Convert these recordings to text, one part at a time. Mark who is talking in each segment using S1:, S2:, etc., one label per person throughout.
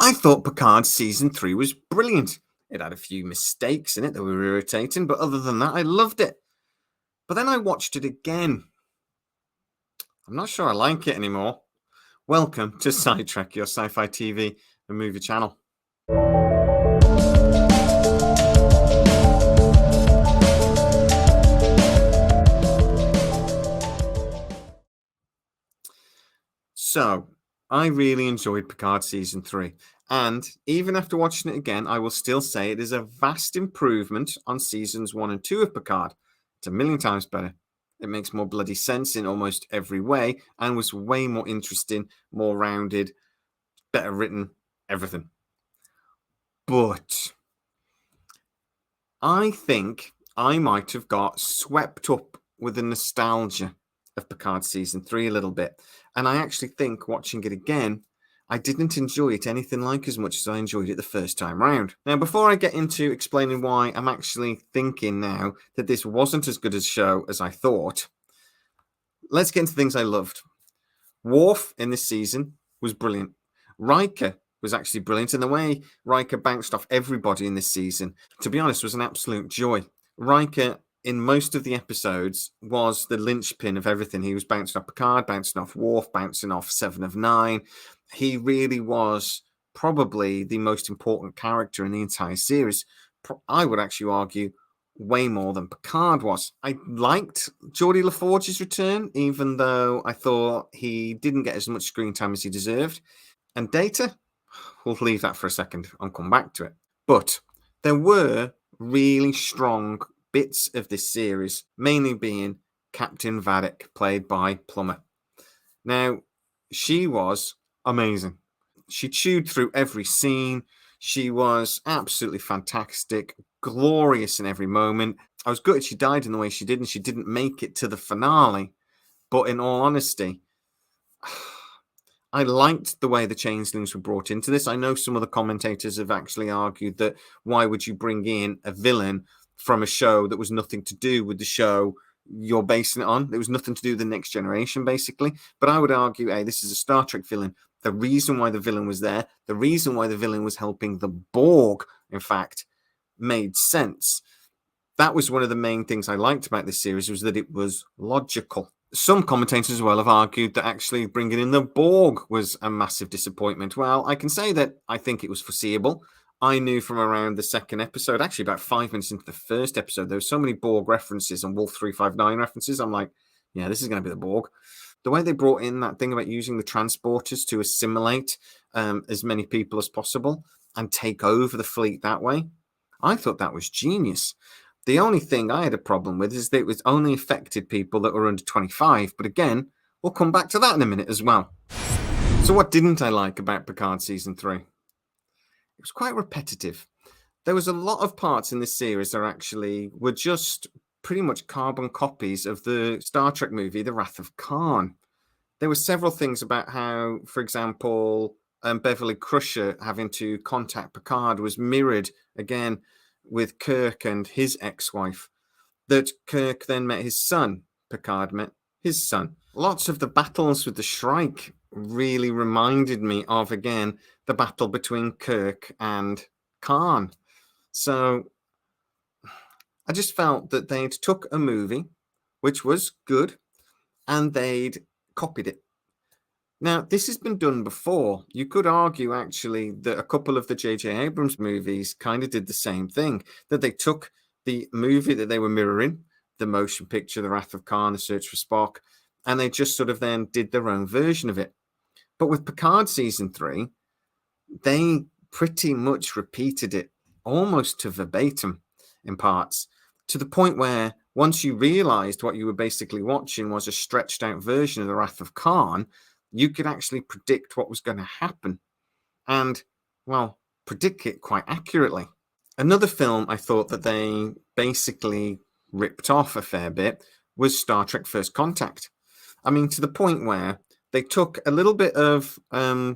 S1: I thought Picard season 3 was brilliant. It had a few mistakes in it that were irritating, but other than that, I loved it. But then I watched it again. I'm not sure I like it anymore. Welcome to Sidetrack, your sci-fi TV and movie channel. So, I really enjoyed Picard season 3, and even after watching it again, I will still say it is a vast improvement on seasons 1 and 2 of Picard. It's a million times better. It makes more bloody sense in almost every way and was way more interesting, more rounded, better written, everything. But I think I might have got swept up with the nostalgia of Picard season 3 a little bit. And I actually think watching it again, I didn't enjoy it anything like as much as I enjoyed it the first time round. Now, before I get into explaining why I'm actually thinking now that this wasn't as good a show as I thought, let's get into things I loved. Worf in this season was brilliant. Riker was actually brilliant, and the way Riker bounced off everybody in this season, to be honest, was an absolute joy. Riker, in most of the episodes, was the linchpin of everything. He was bouncing off Picard, bouncing off Worf, bouncing off Seven of Nine. He really was probably the most important character in the entire series. I would actually argue way more than Picard was. I liked Geordie LaForge's return, even though I thought he didn't get as much screen time as he deserved. And Data, we'll leave that for a second. I'll come back to it. But there were really strong bits of this series, mainly being Captain Vadek, played by Plummer. Now, she was amazing. She chewed through every scene. She was absolutely fantastic, glorious in every moment. I was gutted she died in the way she did, and she didn't make it to the finale. But in all honesty, I liked the way the changelings were brought into this. I know some of the commentators have actually argued that why would you bring in a villain from a show that was nothing to do with the show you're basing it on? There was nothing to do with the Next Generation, basically. But I would argue, hey, this is a Star Trek villain. The reason why the villain was there, the reason why the villain was helping the Borg, in fact, made sense. That was one of the main things I liked about this series, was that it was logical. Some commentators as well have argued that actually bringing in the Borg was a massive disappointment. Well, I can say that I think it was foreseeable. I knew from around the second episode, actually about 5 minutes into the first episode, there were so many Borg references and Wolf 359 references. I'm like, yeah, this is going to be the Borg. The way they brought in that thing about using the transporters to assimilate as many people as possible and take over the fleet that way, I thought that was genius. The only thing I had a problem with is that it was only affected people that were under 25. But again, we'll come back to that in a minute as well. So what didn't I like about Picard Season 3? It was quite repetitive. There was a lot of parts in this series that actually were just pretty much carbon copies of the Star Trek movie, The Wrath of Khan. There were several things about how, for example, Beverly Crusher having to contact Picard was mirrored again with Kirk and his ex-wife, that Kirk then met his son, Picard met his son. Lots of the battles with the Shrike really reminded me of, again, the battle between Kirk and Khan. So I just felt that they'd took a movie, which was good, and they'd copied it. Now, this has been done before. You could argue, actually, that a couple of the J.J. Abrams movies kind of did the same thing, that they took the movie that they were mirroring, the motion picture, The Wrath of Khan, The Search for Spock, and they just sort of then did their own version of it. But with Picard Season 3, they pretty much repeated it almost to verbatim in parts, to the point where once you realized what you were basically watching was a stretched out version of The Wrath of Khan, you could actually predict what was going to happen and, well, predict it quite accurately. Another film I thought that they basically ripped off a fair bit was Star Trek First Contact. I mean, to the point where they took a little bit of the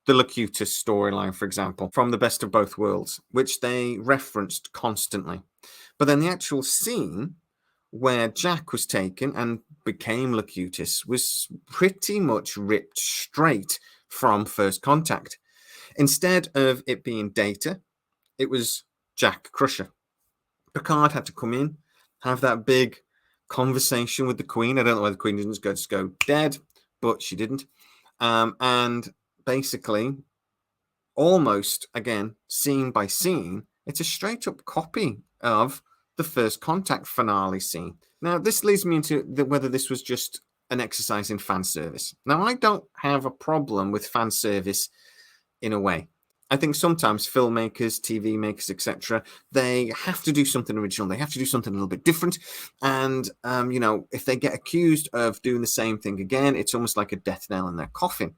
S1: Locutus storyline, for example, from The Best of Both Worlds, which they referenced constantly. But then the actual scene where Jack was taken and became Locutus was pretty much ripped straight from First Contact. Instead of it being Data, it was Jack Crusher. Picard had to come in, have that big conversation with the Queen. I don't know why the Queen didn't just go dead, but she didn't. And basically, almost, again, scene by scene, it's a straight-up copy of the First Contact finale scene. Now, this leads me into whether this was just an exercise in fan service. Now, I don't have a problem with fan service in a way. I think sometimes filmmakers, TV makers, etc., they have to do something original. They have to do something a little bit different. And, if they get accused of doing the same thing again, it's almost like a death nail in their coffin.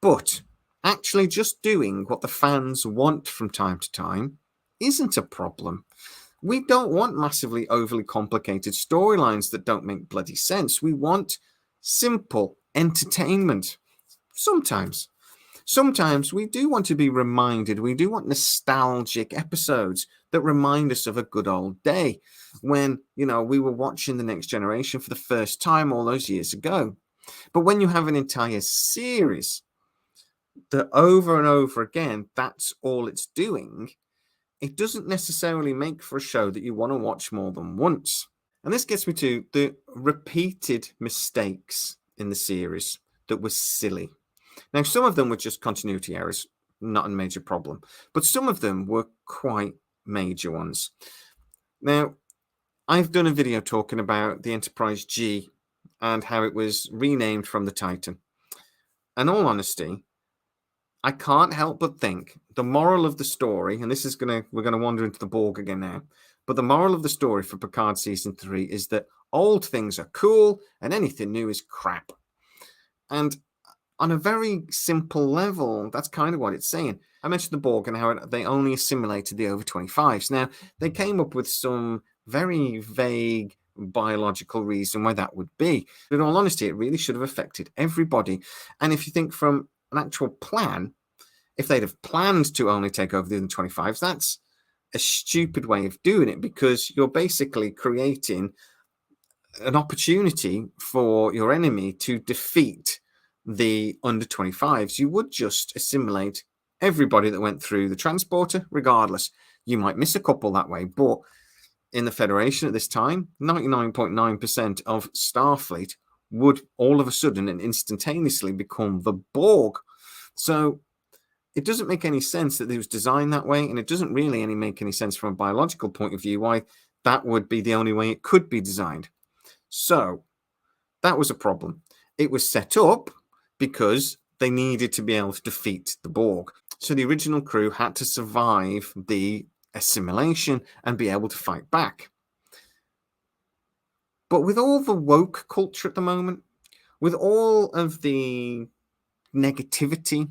S1: But actually just doing what the fans want from time to time isn't a problem. We don't want massively overly complicated storylines that don't make bloody sense. We want simple entertainment. Sometimes we do want to be reminded. We do want nostalgic episodes that remind us of a good old day when, we were watching The Next Generation for the first time all those years ago. But when you have an entire series that over and over again, that's all it's doing, it doesn't necessarily make for a show that you want to watch more than once. And this gets me to the repeated mistakes in the series that were silly. Now, some of them were just continuity errors, not a major problem, but some of them were quite major ones. Now, I've done a video talking about the Enterprise G and how it was renamed from the Titan. In all honesty, I can't help but think the moral of the story, and we're going to wander into the Borg again now, but the moral of the story for Picard Season 3 is that old things are cool and anything new is crap. And on a very simple level, that's kind of what it's saying. I mentioned the Borg and how they only assimilated the over 25s. Now, they came up with some very vague biological reason why that would be. But in all honesty, it really should have affected everybody. And if you think from an actual plan, if they'd have planned to only take over the 25s, that's a stupid way of doing it, because you're basically creating an opportunity for your enemy to defeat the under 25s. You would just assimilate everybody that went through the transporter regardless. You might miss a couple that way, but in the Federation at this time, 99.9% of Starfleet would all of a sudden and instantaneously become the Borg. So it doesn't make any sense that it was designed that way, and it doesn't really make any sense from a biological point of view why that would be the only way it could be designed. So that was a problem. It was set up because they needed to be able to defeat the Borg. So the original crew had to survive the assimilation and be able to fight back. But with all the woke culture at the moment, with all of the negativity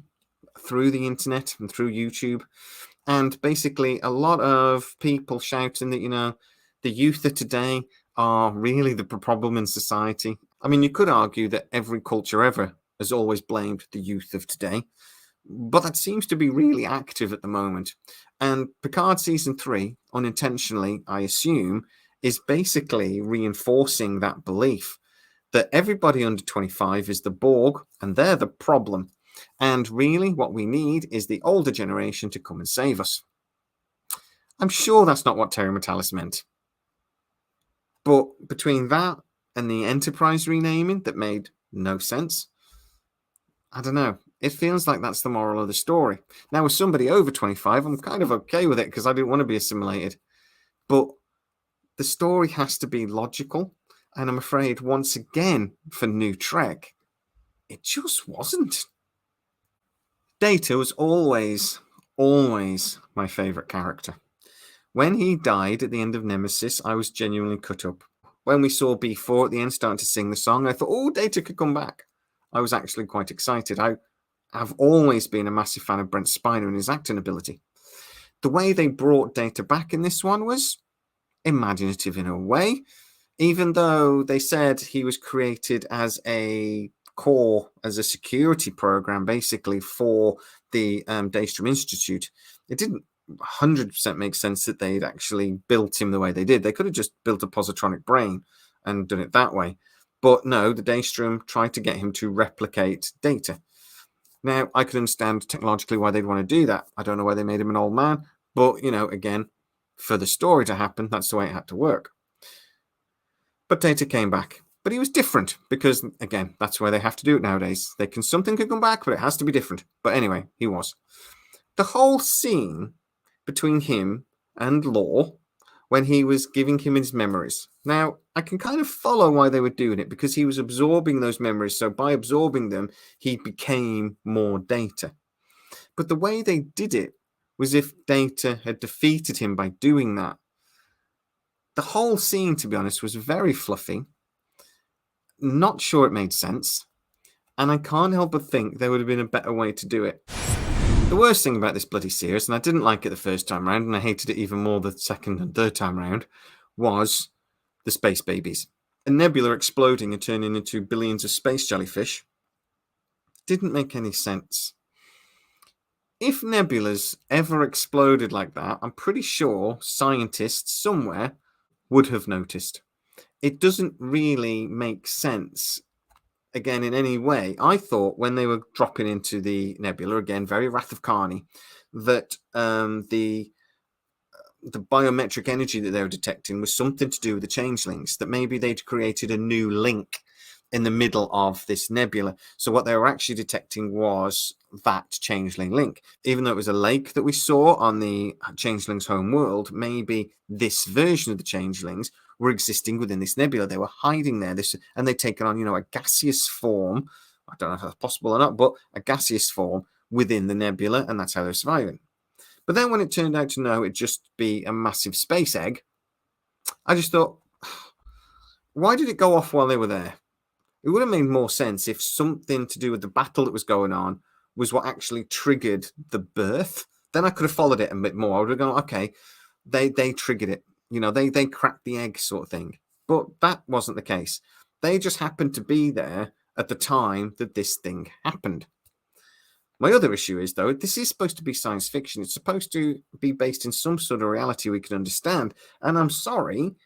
S1: through the internet and through YouTube, and basically a lot of people shouting that, the youth of today are really the problem in society. I mean, you could argue that every culture ever has always blamed the youth of today, but that seems to be really active at the moment. And Picard Season 3, unintentionally, I assume, is basically reinforcing that belief that everybody under 25 is the Borg and they're the problem. And really what we need is the older generation to come and save us. I'm sure that's not what Terry Matalas meant. But between that and the Enterprise renaming that made no sense, I don't know. It feels like that's the moral of the story. Now, with somebody over 25, I'm kind of okay with it because I didn't want to be assimilated. But the story has to be logical. And I'm afraid, once again, for New Trek, it just wasn't. Data was always my favourite character. When he died at the end of Nemesis, I was genuinely cut up. When we saw B4 at the end starting to sing the song, I thought, oh, Data could come back. I was actually quite excited. I've always been a massive fan of Brent Spiner and his acting ability. The way they brought Data back in this one was imaginative in a way, even though they said he was created as a core, as a security program, basically for the Daystrom Institute. It didn't 100% make sense that they'd actually built him the way they did. They could have just built a positronic brain and done it that way. But no, the Daystrom tried to get him to replicate Data. Now, I could understand technologically why they'd want to do that. I don't know why they made him an old man, but, again, for the story to happen, that's the way it had to work. But Data came back. But he was different because, again, that's why they have to do it nowadays. Something could come back, but it has to be different. But anyway, he was. The whole scene between him and Law, when he was giving him his memories. Now, I can kind of follow why they were doing it, because he was absorbing those memories. So by absorbing them, he became more Data. But the way they did it was if Data had defeated him by doing that. The whole scene, to be honest, was very fluffy. Not sure it made sense. And I can't help but think there would have been a better way to do it. The worst thing about this bloody series, and I didn't like it the first time round, and I hated it even more the second and third time round, was the space babies. A nebula exploding and turning into billions of space jellyfish didn't make any sense. If nebulas ever exploded like that, I'm pretty sure scientists somewhere would have noticed. It doesn't really make sense, again, in any way. I thought when they were dropping into the nebula, again, very Wrath of Carney, that the biometric energy that they were detecting was something to do with the changelings, that maybe they'd created a new link in the middle of this nebula. So what they were actually detecting was that changeling link. Even though it was a lake that we saw on the changelings' home world, maybe this version of the changelings were existing within this nebula. They were hiding there, and they'd taken on, a gaseous form. I don't know if that's possible or not, but a gaseous form within the nebula, and that's how they're surviving. But then when it turned out to no, it'd just be a massive space egg, I just thought, why did it go off while they were there? It would have made more sense if something to do with the battle that was going on was what actually triggered the birth. Then I could have followed it a bit more. I would have gone, okay, they triggered it. They cracked the egg sort of thing. But that wasn't the case. They just happened to be there at the time that this thing happened. My other issue is, though, this is supposed to be science fiction. It's supposed to be based in some sort of reality we can understand. And I'm sorry,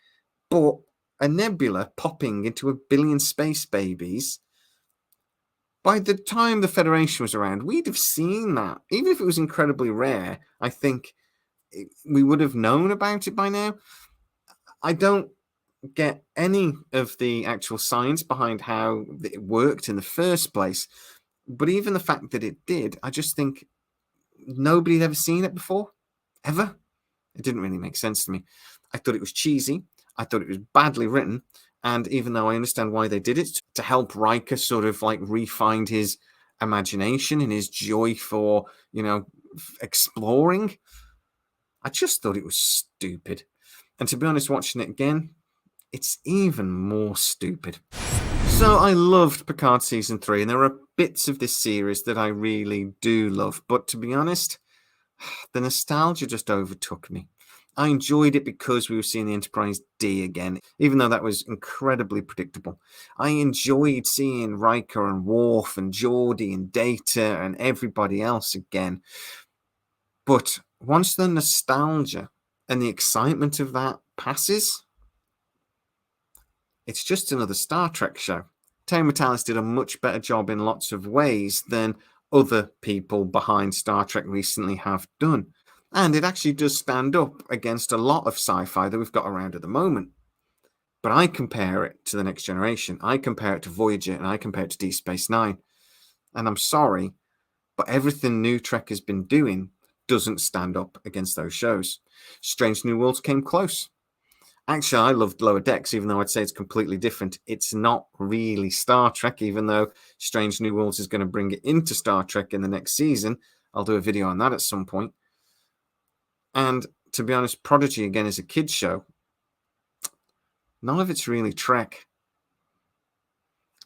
S1: but a nebula popping into 1 billion space babies, by the time the Federation was around, we'd have seen that. Even if it was incredibly rare, I think we would have known about it by now. I don't get any of the actual science behind how it worked in the first place. But even the fact that it did, I just think nobody had ever seen it before, ever. It didn't really make sense to me. I thought it was cheesy. I thought it was badly written. And even though I understand why they did it, to help Riker sort of like re-find his imagination and his joy for, exploring, I just thought it was stupid. And to be honest, watching it again, it's even more stupid. So I loved Picard Season 3, and there are bits of this series that I really do love. But to be honest, the nostalgia just overtook me. I enjoyed it because we were seeing the Enterprise D again, even though that was incredibly predictable. I enjoyed seeing Riker and Worf and Geordi and Data and everybody else again. But once the nostalgia and the excitement of that passes, it's just another Star Trek show. Terry Matalas did a much better job in lots of ways than other people behind Star Trek recently have done. And it actually does stand up against a lot of sci-fi that we've got around at the moment. But I compare it to The Next Generation. I compare it to Voyager, and I compare it to Deep Space Nine. And I'm sorry, but everything New Trek has been doing doesn't stand up against those shows. Strange New Worlds came close. Actually, I loved Lower Decks, even though I'd say it's completely different. It's not really Star Trek, even though Strange New Worlds is going to bring it into Star Trek in the next season. I'll do a video on that at some point. And to be honest, Prodigy, again, is a kid's show. None of it's really Trek.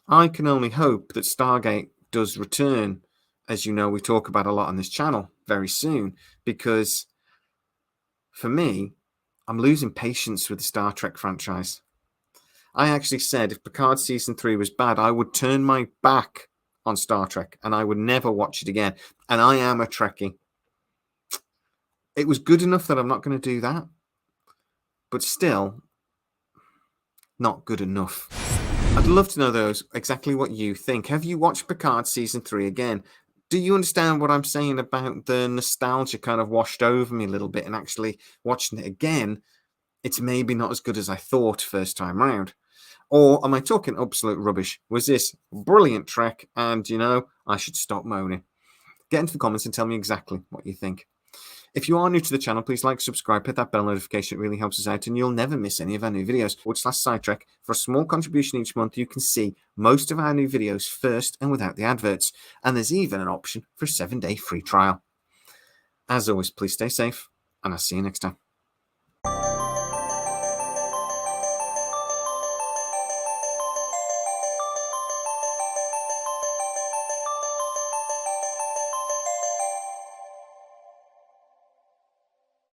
S1: I can only hope that Stargate does return, as you know, we talk about a lot on this channel, very soon, because for me, I'm losing patience with the Star Trek franchise. I actually said if Picard Season 3 was bad, I would turn my back on Star Trek and I would never watch it again. And I am a Trekkie. It was good enough that I'm not going to do that. But still, not good enough. I'd love to know, though, exactly what you think. Have you watched Picard Season 3 again? Do you understand what I'm saying about the nostalgia kind of washed over me a little bit, and actually watching it again, it's maybe not as good as I thought first time round? Or am I talking absolute rubbish? Was this brilliant Trek and, I should stop moaning? Get into the comments and tell me exactly what you think. If you are new to the channel, please like, subscribe, hit that bell notification. It really helps us out, and you'll never miss any of our new videos. /SideTrek. For a small contribution each month, you can see most of our new videos first and without the adverts. And there's even an option for a 7-day free trial. As always, please stay safe, and I'll see you next time.